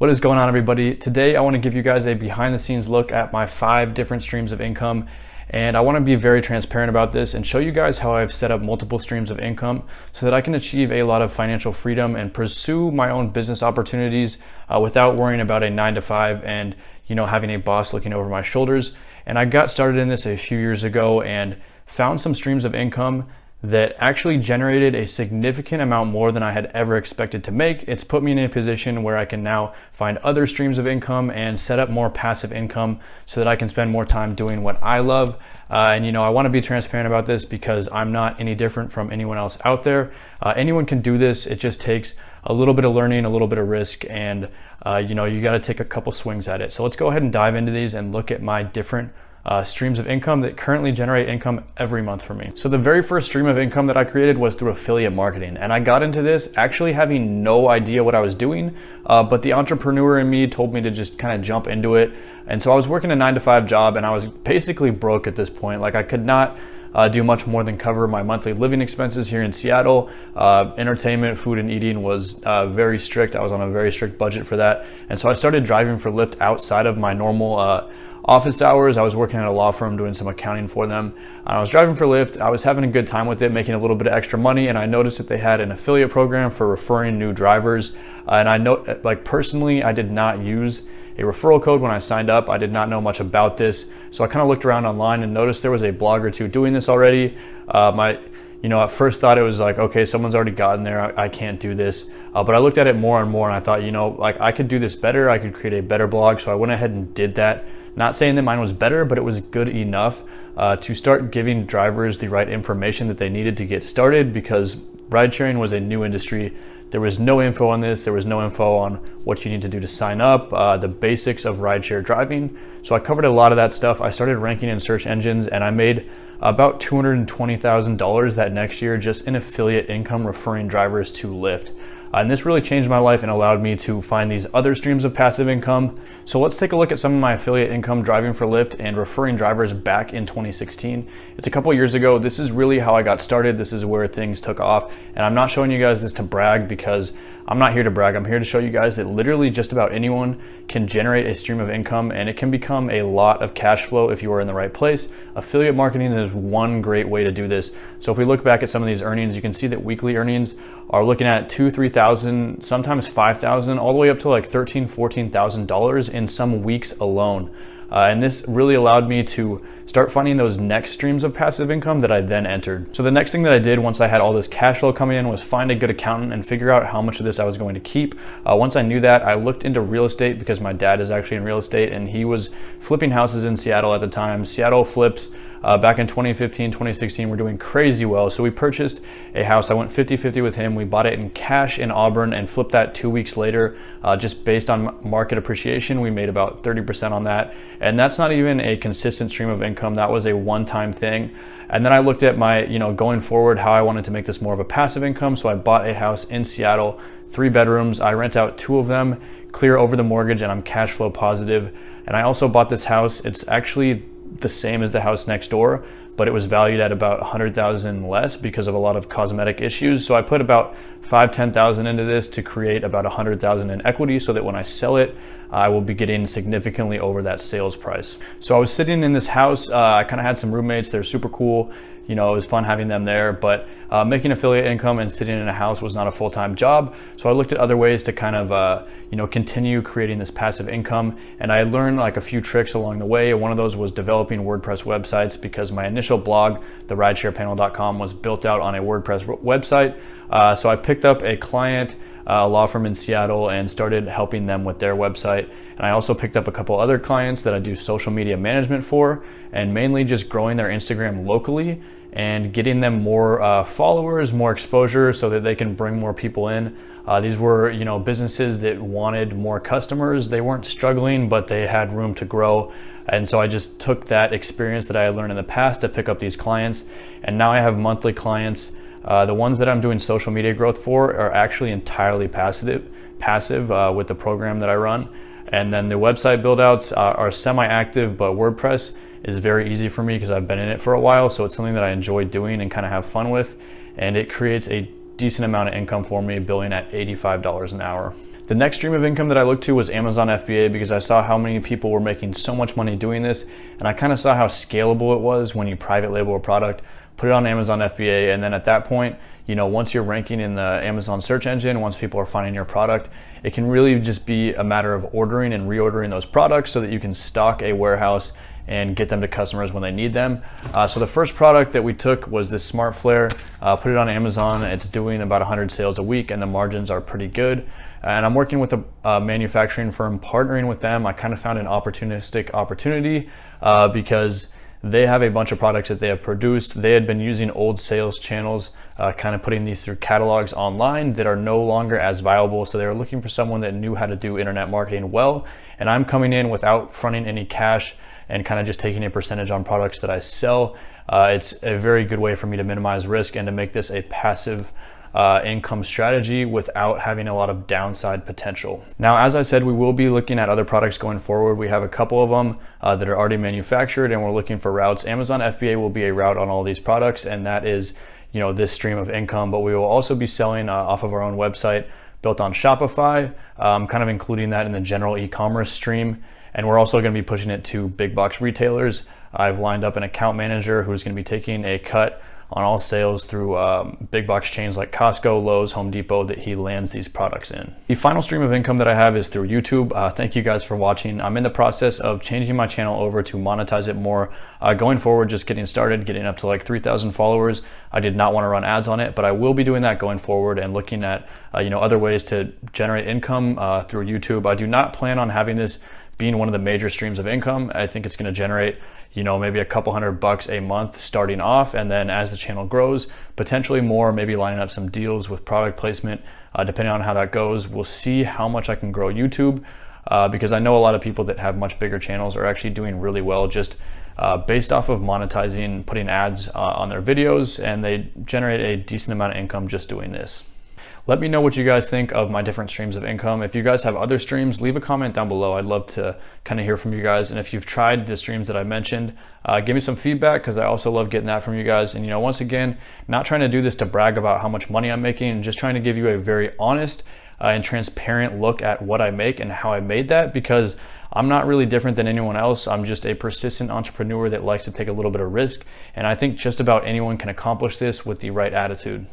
What is going on, everybody? Today I want to give you guys a behind the scenes look at my 5 different streams of income, and I want to be very transparent about this and show you guys how I've set up multiple streams of income so that I can achieve a lot of financial freedom and pursue my own business opportunities without worrying about a 9-to-5 and having a boss looking over my shoulders. And I got started in this a few years ago and found some streams of income that actually generated a significant amount more than I had ever expected to make. It's put me in a position where I can now find other streams of income and set up more passive income so that I can spend more time doing what I love. And I want to be transparent about this because I'm not any different from anyone else out there. Anyone can do this. It just takes a little bit of learning, a little bit of risk, and you got to take a couple swings at it. So let's go ahead and dive into these and look at my different streams of income that currently generate income every month for me. So the very first stream of income that I created was through affiliate marketing, and I got into this actually having no idea what I was doing, but the entrepreneur in me told me to just kind of jump into it. And so I was working a 9-to-5 job, and I was basically broke at this point. Like, I could not do much more than cover my monthly living expenses here in Seattle. Entertainment, food, and eating was very strict. I was on a very strict budget for that, and so I started driving for Lyft outside of my normal office hours. I was working at a law firm doing some accounting for them. I was driving for Lyft. I was having a good time with it, making a little bit of extra money, and I noticed that they had an affiliate program for referring new drivers. And I know, personally, I did not use a referral code when I signed up. I did not know much about this, so I kind of looked around online and noticed there was a blog or two doing this already. At first thought it was like, okay, someone's already gotten there, I can't do this. But I looked at it more and more, and I thought, I could do this better. I could create a better blog. So I went ahead and did that. Not saying that mine was better, but it was good enough to start giving drivers the right information that they needed to get started, because ride sharing was a new industry. There was no info on this. There was no info on what you need to do to sign up, the basics of rideshare driving. So I covered a lot of that stuff. I started ranking in search engines, and I made about $220,000 that next year just in affiliate income referring drivers to Lyft. And this really changed my life and allowed me to find these other streams of passive income. So let's take a look at some of my affiliate income driving for Lyft and referring drivers back in 2016. It's a couple years ago. This is really how I got started. This is where things took off. And I'm not showing you guys this to brag, because I'm not here to brag. I'm here to show you guys that literally just about anyone can generate a stream of income, and it can become a lot of cash flow if you are in the right place. Affiliate marketing is one great way to do this. So if we look back at some of these earnings, you can see that weekly earnings are looking at $2,000, $3,000, sometimes $5,000, all the way up to like $13,000, $14,000 in some weeks alone. And this really allowed me to start finding those next streams of passive income that I then entered. So the next thing that I did once I had all this cash flow coming in was find a good accountant and figure out how much of this I was going to keep. Once I knew that, I looked into real estate, because my dad is actually in real estate and he was flipping houses in Seattle at the time. Seattle flips back in 2015, 2016 were doing crazy well. So we purchased a house. I went 50-50 with him. We bought it in cash in Auburn and flipped that 2 weeks later. Just based on market appreciation, we made about 30% on that. And that's not even a consistent stream of income. That was a one-time thing. And then I looked at my, going forward, how I wanted to make this more of a passive income. So I bought a house in Seattle, 3 bedrooms. I rent out 2 of them, clear over the mortgage, and I'm cash flow positive. And I also bought this house. It's actually the same as the house next door, but it was valued at about $100,000 less because of a lot of cosmetic issues. So I put about $5,000-$10,000 into this to create about $100,000 in equity, so that when I sell it, I will be getting significantly over that sales price. So I was sitting in this house. I kind of had some roommates. They're super cool. It was fun having them there, but making affiliate income and sitting in a house was not a full-time job. So I looked at other ways to kind of, continue creating this passive income. And I learned like a few tricks along the way. One of those was developing WordPress websites, because my initial blog, theridesharepanel.com, was built out on a WordPress website. So I picked up a client, a law firm in Seattle, and started helping them with their website. And I also picked up a couple other clients that I do social media management for, and mainly just growing their Instagram locally and getting them more followers, more exposure, so that they can bring more people in. These were, businesses that wanted more customers. They weren't struggling, but they had room to grow. And so I just took that experience that I had learned in the past to pick up these clients. And now I have monthly clients. The ones that I'm doing social media growth for are actually entirely passive with the program that I run. And then the website build outs are semi-active, but WordPress is very easy for me because I've been in it for a while. So it's something that I enjoy doing and kind of have fun with. And it creates a decent amount of income for me, billing at $85 an hour. The The next stream of income that I looked to was Amazon FBA, because I saw how many people were making so much money doing this, and I kind of saw how scalable it was when you private label a product, put it on Amazon FBA, and then at that point, you know, once you're ranking in the Amazon search engine, once people are finding your product, it can really just be a matter of ordering and reordering those products so that you can stock a warehouse and get them to customers when they need them. So the first product that we took was this smart flare, put it on Amazon. It's doing about 100 sales a week and the margins are pretty good. And I'm working with a manufacturing firm, partnering with them. I kind of found an opportunistic opportunity because they have a bunch of products that they have produced. They had been using old sales channels, kind of putting these through catalogs online that are no longer as viable. So they were looking for someone that knew how to do internet marketing well. And I'm coming in without fronting any cash and kind of just taking a percentage on products that I sell. It's a very good way for me to minimize risk and to make this a passive income strategy without having a lot of downside potential. Now, as I said, we will be looking at other products going forward. We have a couple of them that are already manufactured and we're looking for routes. Amazon FBA will be a route on all these products, and that is, you know, this stream of income, but we will also be selling off of our own website built on Shopify, kind of including that in the general e-commerce stream. And we're also going to be pushing it to big box retailers. I've lined up an account manager who's going to be taking a cut on all sales through big box chains like Costco, Lowe's, Home Depot that he lands these products in. The final stream of income that I have is through YouTube. Thank you guys for watching. I'm in the process of changing my channel over to monetize it more. Going forward, just getting started, getting up to like 3,000 followers. I did not want to run ads on it, but I will be doing that going forward and looking at you know, other ways to generate income through YouTube. I do not plan on having this being one of the major streams of income. I think it's going to generate, you know, maybe a couple $100 a month starting off, and then as the channel grows, potentially more, maybe lining up some deals with product placement, depending on how that goes. We'll see how much I can grow YouTube, because I know a lot of people that have much bigger channels are actually doing really well just based off of monetizing, putting ads on their videos, and they generate a decent amount of income just doing this. Let me know what you guys think of my different streams of income. If you guys have other streams, leave a comment down below. I'd love to kind of hear from you guys. And if you've tried the streams that I mentioned, give me some feedback, because I also love getting that from you guys. And, you know, once again, not trying to do this to brag about how much money I'm making, and just trying to give you a very honest and transparent look at what I make and how I made that, because I'm not really different than anyone else. I'm just a persistent entrepreneur that likes to take a little bit of risk. And I think just about anyone can accomplish this with the right attitude.